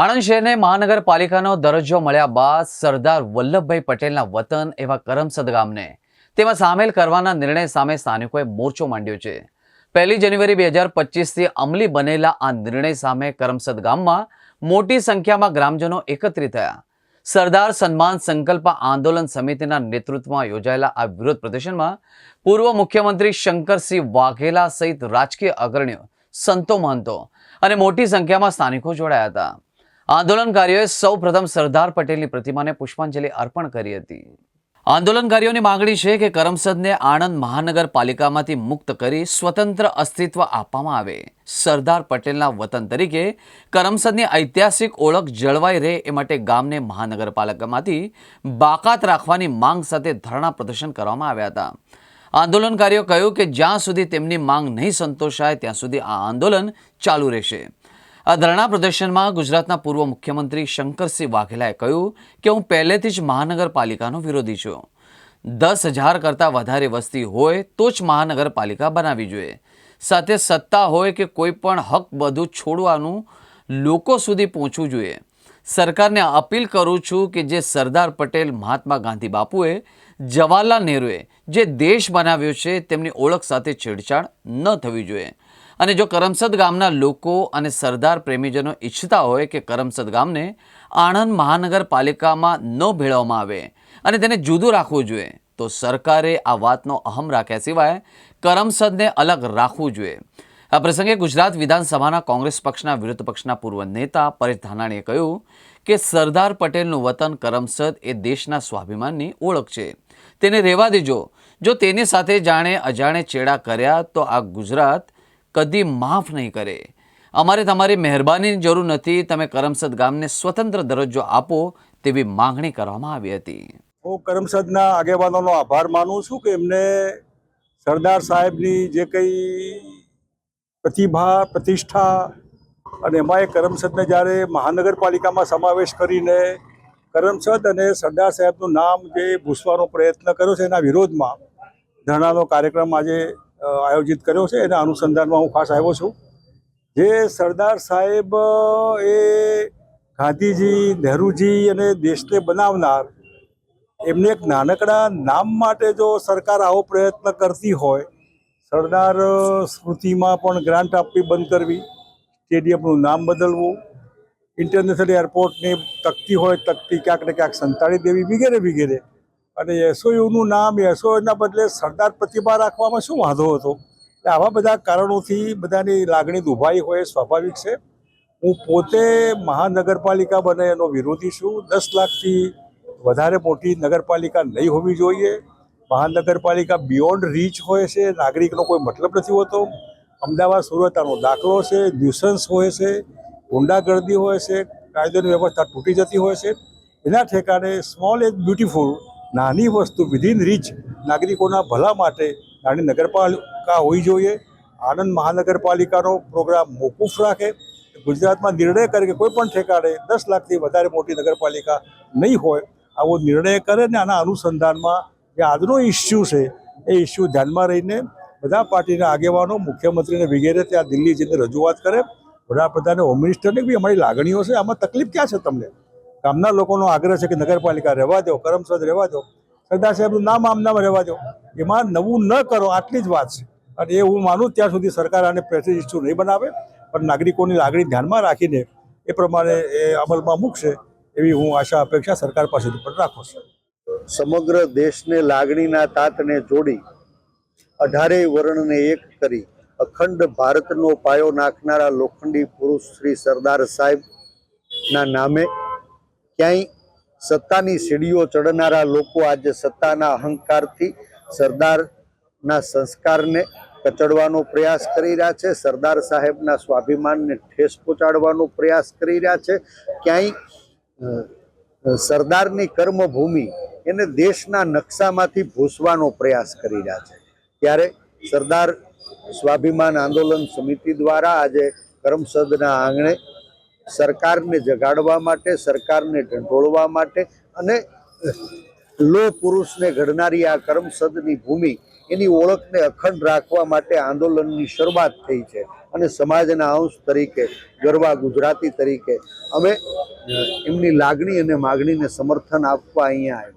આણંદ શહેરને મહાનગરપાલિકાનો દરજ્જો મળ્યા બાદ સરદાર વલ્લભભાઈ પટેલના વતન એવા કરમસદ ગામને તેમાં સામેલ કરવાના નિર્ણય સામે સ્થાનિકોએ મોરચો માંડ્યો છે। 1 જાન્યુઆરી 2025થી અમલી બનેલા આ નિર્ણય સામે કરમસદ ગામમાં મોટી સંખ્યામાં ગ્રામજનો એકત્રિત થયા। સરદાર સન્માન સંકલ્પ આંદોલન સમિતિના નેતૃત્વમાં યોજાયેલા આ વિરોધ પ્રદર્શનમાં પૂર્વ મુખ્યમંત્રી શંકરસિંહ વાઘેલા સહિત રાજકીય અગ્રણીઓ, સંતો, મહંતો અને મોટી સંખ્યામાં સ્થાનિકો જોડાયા હતા। આંદોલનકારીઓએ સૌપ્રથમ સરદાર પટેલની પ્રતિમાને પુષ્પાંજલિ અર્પણ કરી હતી। આંદોલનકારીઓની માંગણી છે કે કરમસદને આણંદ મહાનગરપાલિકામાંથી મુક્ત કરી સ્વતંત્ર અસ્તિત્વ આપવામાં આવે। સરદાર પટેલના વતન તરીકે કરમસદની ઐતિહાસિક ઓળખ જળવાઈ રહે એ માટે ગામને મહાનગરપાલિકામાંથી બાકાત રાખવાની માંગ સાથે ધરણા પ્રદર્શન કરવામાં આવ્યા હતા। આંદોલનકારીઓ કહ્યું કે જ્યાં સુધી તેમની માંગ નહીં સંતોષાય ત્યાં સુધી આ આંદોલન ચાલુ રહેશે। આ ધરણા પ્રદર્શનમાં ગુજરાતના પૂર્વ મુખ્યમંત્રી શંકરસિંહ વાઘેલાએ કહ્યું કે હું પહેલેથી જ મહાનગરપાલિકાનો વિરોધી છું। 10,000 કરતાં વધારે વસ્તી હોય તો જ મહાનગરપાલિકા બનાવવી જોઈએ। સાથે સત્તા હોય કે કોઈ પણ હક બધું છોડવાનું લોકો સુધી પહોંચવું જોઈએ। સરકારને અપીલ કરું છું કે જે સરદાર પટેલ, મહાત્મા ગાંધી બાપુએ, જવાહરલાલ નહેરુએ જે દેશ બનાવ્યો છે તેમની ઓળખ સાથે છેડછાડ ન થવી જોઈએ। અને જો કરમસદ ગામના લોકો અને સરદાર પ્રેમીજનો ઈચ્છતા હોય કે કરમસદ ગામને આણંદ મહાનગરપાલિકામાં ન ભેળવવામાં આવે અને તેને જુદું રાખવું જોઈએ તો સરકારે આ વાતનો અહમ રાખ્યા સિવાય કરમસદને અલગ રાખવું જોઈએ। આ પ્રસંગે ગુજરાત વિધાનસભાના કોંગ્રેસ પક્ષના વિરોધ પક્ષના પૂર્વ નેતા પરેશ ધાનાણીએ કહ્યું કે સરદાર પટેલનું વતન કરમસદ એ દેશના સ્વાભિમાનની ઓળખ છે, તેને રહેવા દેજો। જો તેની સાથે જાણે અજાણે ચેડા કર્યા તો આ ગુજરાત કદી માફ નહીં કરે। અમારે તમારી મહેરબાનીની જરૂર નથી, તમે કરમસદ ગામને સ્વતંત્ર દરજ્જો આપો તેવી માંગણી કરવામાં આવી હતી। હું કરમસદના આગેવાનોનો આભાર માનું છું કે એમને સરદાર સાહેબની જે કંઈ પ્રતિભા, પ્રતિષ્ઠા અને એમાં કરમસદને જ્યારે મહાનગરપાલિકામાં સમાવેશ કરીને કરમસદ અને સરદાર સાહેબનું નામ જે ભૂસવાનો પ્રયત્ન કર્યો છે એના વિરોધમાં ધરણાનો કાર્યક્રમ આજે આયોજિત કર્યો છે। એના અનુસંધાનમાં હું ખાસ આવ્યો છું। જે સરદાર સાહેબ એ ગાંધીજી, નહેરુજી અને દેશને બનાવનાર, એમને એક નાનકડા નામ માટે જો સરકાર આવો પ્રયત્ન કરતી હોય, સરદાર સ્મૃતિમાં પણ ગ્રાન્ટ આપવી બંધ કરવી, સ્ટેડિયમનું નામ બદલવું, ઇન્ટરનેશનલ એરપોર્ટની તકતી હોય તકતી ક્યાંક ને ક્યાંક સંતાડી દેવી વગેરે વગેરે, અને એસઓયુનું નામ એસઓયુના બદલે સરદાર પ્રતિભા રાખવામાં શું વાંધો હતો? એટલે આવા બધા કારણોથી બધાની લાગણી દુભાઈ હોય સ્વાભાવિક છે। હું પોતે મહાનગરપાલિકા બને એનો વિરોધી છું। 10 લાખથી વધારે મોટી નગરપાલિકા નહીં હોવી જોઈએ। મહાનગરપાલિકા બિયોન્ડ રીચ હોય છે, નાગરિકનો કોઈ મતલબ નથી હોતો। અમદાવાદ, સુરત આનો દાખલો છે। ન્યુસન્સ હોય છે, ગુંડાગર્દી હોય છે, કાયદોની વ્યવસ્થા તૂટી જતી હોય છે। એના ઠેકાણે સ્મોલ એન્ડ બ્યુટીફુલ, નાની વસ્તુ વિધિન રીચ, નાગરિકોના ભલા માટે નાની નગરપાલિકા હોવી જોઈએ। આણંદ મહાનગરપાલિકાનો પ્રોગ્રામ મોકૂફ રાખે, ગુજરાતમાં નિર્ણય કરે કે કોઈ પણ ઠેકાણે 10 લાખથી વધારે મોટી નગરપાલિકા નહીં હોય, આવો નિર્ણય કરે ને આના અનુસંધાનમાં જે આજનો ઇસ્યુ છે એ ઇસ્યુ ધ્યાનમાં રહીને બધા પાર્ટીના આગેવાનો, મુખ્યમંત્રીને વગેરે ત્યાં દિલ્હી જઈને રજૂઆત કરે। વડાપ્રધાને, હોમ મિનિસ્ટરને બી અમારી લાગણીઓ છે, આમાં તકલીફ ક્યાં છે તમને? ગામના લોકોનો આગ્રહ છે કે નગરપાલિકા રહેવા દો, કરમસદ રહેવા દો, સરદાર સાહેબનું નામ આમનામાં રહેવા દો, એમાં નવું ન કરો, આટલી જ વાત છે। અને એ હું માનું ત્યાં સુધી સરકાર આને પ્રેસ્ટીજ ઇસ્યુ નહીં બનાવે, પણ નાગરિકોની લાગણી ધ્યાનમાં રાખીને એ પ્રમાણે એ અમલમાં મૂકશે એવી હું આશા અપેક્ષા સરકાર પાસેથી પણ રાખું છું। સમગ્ર દેશને લાગણીના તાતને જોડી 18 વર્ણને એક કરી અખંડ ભારતનો પાયો નાખનારા લોખંડી પુરુષ શ્રી સરદાર સાહેબના નામે ક્યાંય સત્તાની સીડીઓ ચડનારા લોકો આજે સત્તાના અહંકારથી સરદારના સંસ્કારને કચડવાનો પ્રયાસ કરી રહ્યા છે। સરદાર સાહેબના સ્વાભિમાનને ઠેસ પહોંચાડવાનો પ્રયાસ કરી રહ્યા છે। ક્યાંય સરદારની કર્મભૂમિ એને દેશના નકશામાંથી ભૂસવાનો પ્રયાસ કરી રહ્યા છે। ત્યારે સરદાર સ્વાભિમાન આંદોલન સમિતિ દ્વારા આજે કરમસદના આંગણે સરકારને જગાડવા માટે, સરકારને ઢંઢોળવા માટે અને લોહ પુરુષને ઘડનારી આ કરમસદની ભૂમિ એની ઓળખને અખંડ રાખવા માટે આંદોલનની શરૂઆત થઈ છે અને સમાજના અંશ તરીકે ગરવા ગુજરાતી તરીકે અમે એમની લાગણી અને માગણીને સમર્થન આપવા અહીંયા આવ્યા.